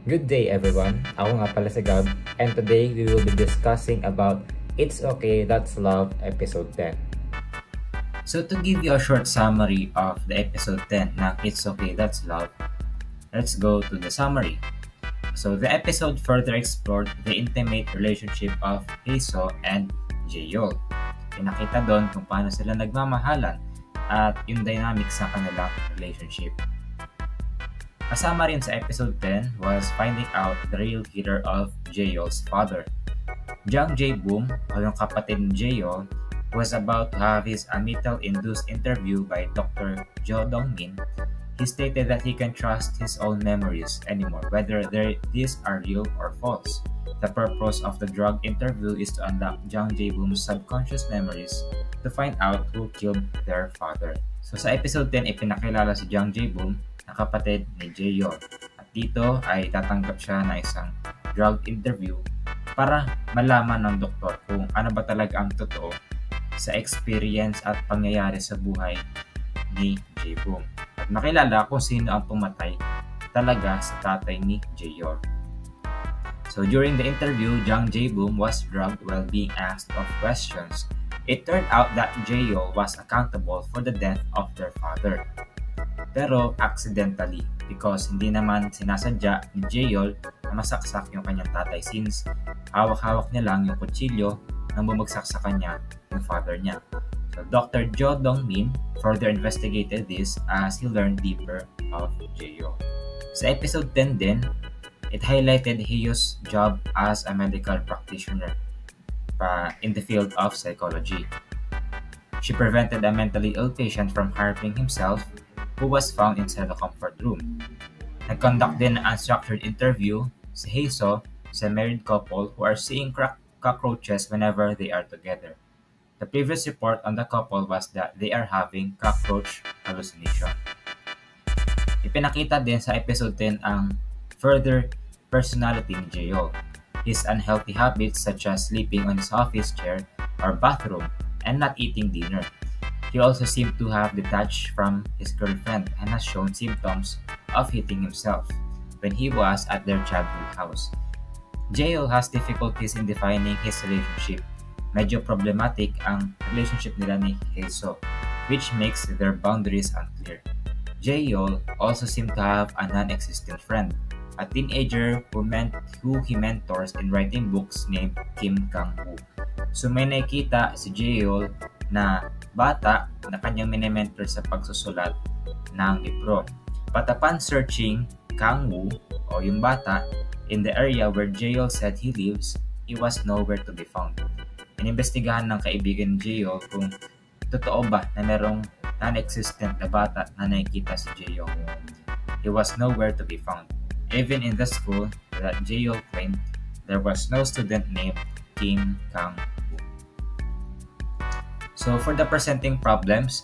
Good day everyone, ako nga pala si Gab, and today we will be discussing about It's Okay, That's Love episode 10. So to give you a short summary of the episode 10 ng It's Okay, That's Love, let's go to the summary. So the episode further explored the intimate relationship of Haeseo and Jaeyeol. Pinakita doon kung paano sila nagmamahalan at yung dynamics ng kanilang relationship. Kasama rin sa episode 10 was finding out the real killer of Jaeyeol's father. Jang Jae-boom, o yung kapatid ni Jaeyeol, was about to have his Amital-induced interview by Dr. Jo Dong-min. He stated that he can trust his own memories anymore, whether these are real or false. The purpose of the drug interview is to unlock Jang Jae-boom's subconscious memories to find out who killed their father. So sa episode 10, ipinakilala si Jang Jae-boom na kapatid ni Jaeyeol. At dito ay tatanggap siya na isang drug interview para malaman ng doktor kung ano ba talaga ang totoo sa experience at pangyayari sa buhay ni Jae-boom. At makilala kung sino ang pumatay talaga sa tatay ni Jaeyeol. So during the interview, Jang Jae-boom was drugged while being asked of questions. It turned out that Jaeyeol was accountable for the death of their father. Pero accidentally, because hindi naman sinasadya ni Jaeyeol na masaksak yung kanyang tatay since hawak-hawak niya lang yung kutsilyo nang bumagsak sa kanya yung father niya. So Dr. Jo Dong-min further investigated this as he learned deeper of Jaeyeol. Sa episode 10 din, it highlighted Haeyeol's job as a medical practitioner in the field of psychology. She prevented a mentally ill patient from harming himself who was found inside the comfort room. Nag-conduct din an unstructured interview si Haeseo sa married couple who are seeing cockroaches whenever they are together. The previous report on the couple was that they are having cockroach hallucination. Ipinakita din sa episode 10 ang further personality ni Jaeyeol. His unhealthy habits such as sleeping on his office chair or bathroom and not eating dinner. He also seemed to have detached from his girlfriend and has shown symptoms of hitting himself when he was at their childhood house. Jaeyeol has difficulties in defining his relationship. Medyo problematic ang relationship nila ni Haeseo, which makes their boundaries unclear. Jaeyeol also seemed to have a non-existent friend, a teenager who he mentors in writing books named Kim Kang-woo. So may nakita si Jaeyeol na bata na kanyang minimentor sa pagsusulat ng libro. But upon searching Kang-woo o yung bata in the area where Jaeyeol said he lives, he was nowhere to be found. Inimbestigahan ng kaibigan ni Jaeyeol kung totoo ba na merong non-existent na bata na nakikita si Jaeyeol. He was nowhere to be found. Even in the school that Jaeyeol claimed, there was no student named Kim Kang-woo. So for the presenting problems,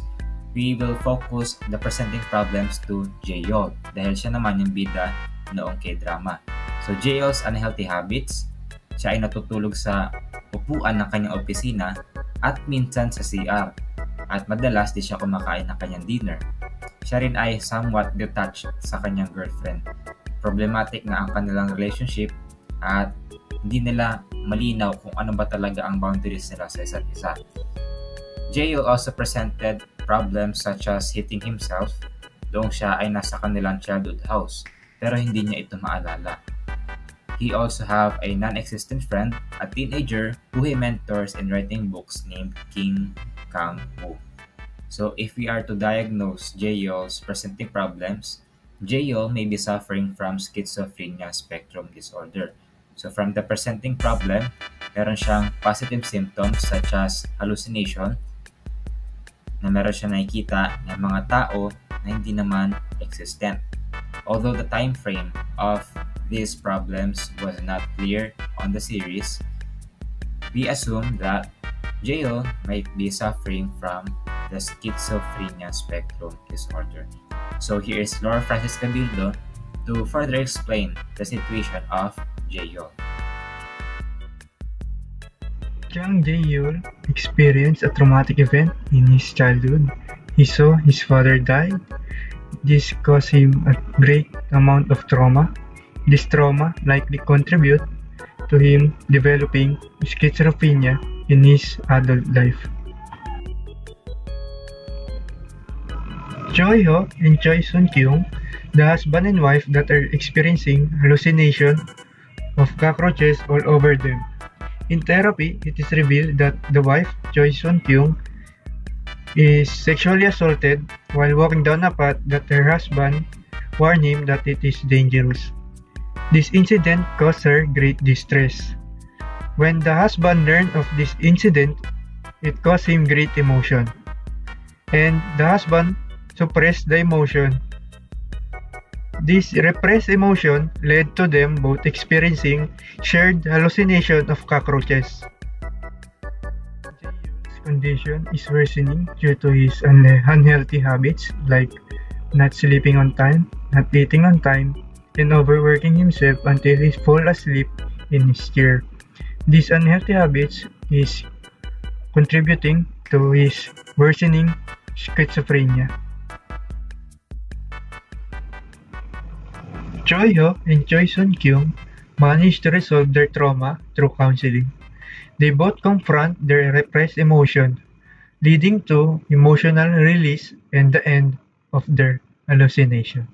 we will focus the presenting problems to Jaeyeol dahil siya naman yung bida noong K-drama. So Jaeyeol's unhealthy habits, siya ay natutulog sa upuan ng kanyang opisina at minsan sa CR at madalas di siya kumakain ng kanyang dinner. Siya rin ay somewhat detached sa kanyang girlfriend. Problematic nga ang kanilang relationship at hindi nila malinaw kung ano ba talaga ang boundaries nila sa isa't isa. Jaeyeol also presented problems such as hitting himself doon siya ay nasa kanilang childhood house pero hindi niya ito maalala. He also have a non-existent friend, a teenager who he mentors in writing books named Kim Kang-woo. So if we are to diagnose Jaeyeol's presenting problems, Jaeyeol may be suffering from schizophrenia spectrum disorder. So from the presenting problem, meron siyang positive symptoms such as hallucination, na meron siya nakikita ng mga tao na hindi naman existent. Although the time frame of these problems was not clear on the series, we assume that Jaeyeol might be suffering from the schizophrenia spectrum disorder. So here is Laura Francis Cabildo to further explain the situation of Jaeyeol. Jang Jaeyeol experienced a traumatic event in his childhood. He saw his father die. This caused him a great amount of trauma. This trauma likely contribute to him developing schizophrenia in his adult life. Choi Ho and Choi Sun Kyung, the husband and wife that are experiencing hallucination of cockroaches all over them. In therapy, it is revealed that the wife, Choi Sun Kyung, is sexually assaulted while walking down a path that her husband warned him that it is dangerous. This incident caused her great distress. When the husband learned of this incident, it caused him great emotion, and the husband suppressed the emotion. This repressed emotion led to them both experiencing shared hallucination of cockroaches. Jae-yoon's condition is worsening due to his unhealthy habits like not sleeping on time, not eating on time, and overworking himself until he falls asleep in his chair. These unhealthy habits is contributing to his worsening schizophrenia. Choi Ho and Choi Sun Kyung managed to resolve their trauma through counseling. They both confront their repressed emotion, leading to emotional release and the end of their hallucination.